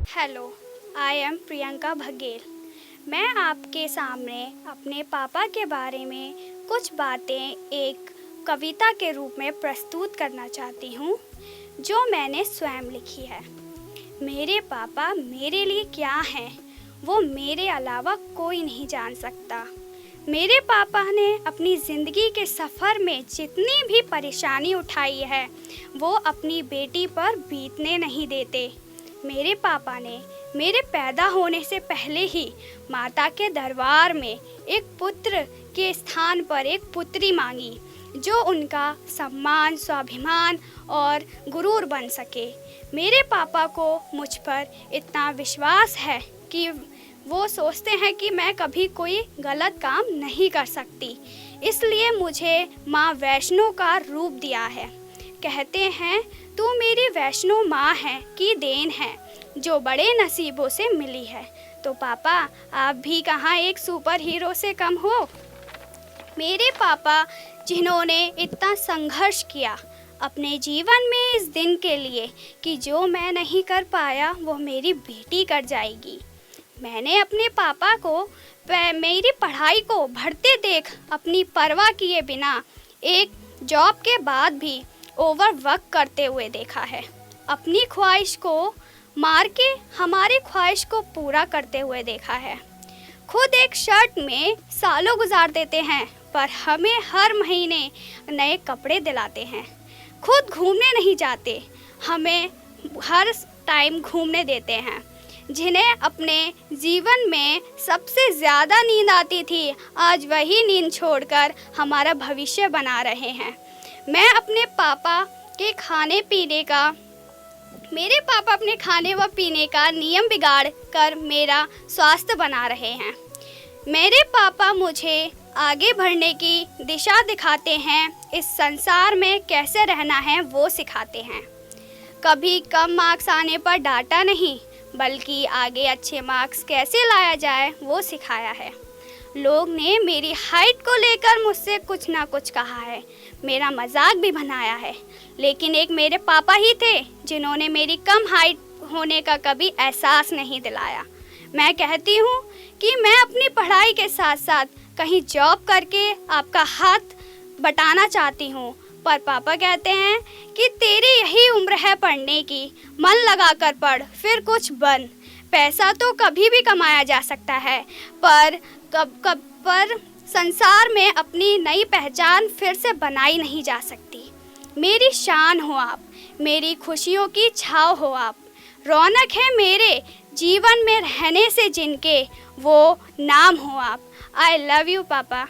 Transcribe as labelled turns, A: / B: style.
A: Hello, I am Priyanka Baghel. मैं आपके सामने अपने पापा के बारे में कुछ बातें एक कविता के रूप में प्रस्तुत करना चाहती हूँ, जो मैंने स्वयं लिखी है। मेरे पापा मेरे लिए क्या हैं, वो मेरे अलावा कोई नहीं जान सकता। मेरे पापा ने अपनी ज़िंदगी के सफ़र में जितनी भी परेशानी उठाई है, वो अपनी बेटी पर बीतने नहीं देते। मेरे पापा ने मेरे पैदा होने से पहले ही माता के दरबार में एक पुत्र के स्थान पर एक पुत्री मांगी, जो उनका सम्मान, स्वाभिमान और गुरूर बन सके। मेरे पापा को मुझ पर इतना विश्वास है कि वो सोचते हैं कि मैं कभी कोई गलत काम नहीं कर सकती, इसलिए मुझे माँ वैष्णो का रूप दिया है। कहते हैं, तू मेरी वैष्णो माँ है की देन है, जो बड़े नसीबों से मिली है। तो पापा, आप भी कहाँ एक सुपर हीरो से कम हो। मेरे पापा, जिन्होंने इतना संघर्ष किया अपने जीवन में इस दिन के लिए कि जो मैं नहीं कर पाया वो मेरी बेटी कर जाएगी। मैंने अपने पापा को मेरी पढ़ाई को बढ़ते देख अपनी परवाह किए बिना एक जॉब के बाद भी ओवरवर्क करते हुए देखा है। अपनी ख्वाहिश को मार के हमारी ख्वाहिश को पूरा करते हुए देखा है। खुद एक शर्ट में सालों गुजार देते हैं, पर हमें हर महीने नए कपड़े दिलाते हैं। खुद घूमने नहीं जाते, हमें हर टाइम घूमने देते हैं। जिन्हें अपने जीवन में सबसे ज़्यादा नींद आती थी, आज वही नींद छोड़कर हमारा भविष्य बना रहे हैं। मेरे पापा अपने खाने व पीने का नियम बिगाड़ कर मेरा स्वास्थ्य बना रहे हैं। मेरे पापा मुझे आगे बढ़ने की दिशा दिखाते हैं, इस संसार में कैसे रहना है वो सिखाते हैं। कभी कम मार्क्स आने पर डांटा नहीं, बल्कि आगे अच्छे मार्क्स कैसे लाया जाए वो सिखाया है। लोग ने मेरी हाइट को लेकर मुझसे कुछ ना कुछ कहा है, मेरा मजाक भी बनाया है, लेकिन एक मेरे पापा ही थे जिन्होंने मेरी कम हाइट होने का कभी एहसास नहीं दिलाया। मैं कहती हूँ कि मैं अपनी पढ़ाई के साथ साथ कहीं जॉब करके आपका हाथ बटाना चाहती हूँ, पर पापा कहते हैं कि तेरी यही उम्र है पढ़ने की, मन लगा कर पढ़, फिर कुछ बन। पैसा तो कभी भी कमाया जा सकता है, पर संसार में अपनी नई पहचान फिर से बनाई नहीं जा सकती। मेरी शान हो आप, मेरी खुशियों की छाव हो आप, रौनक है मेरे जीवन में रहने से जिनके, वो नाम हो आप। आई लव यू पापा।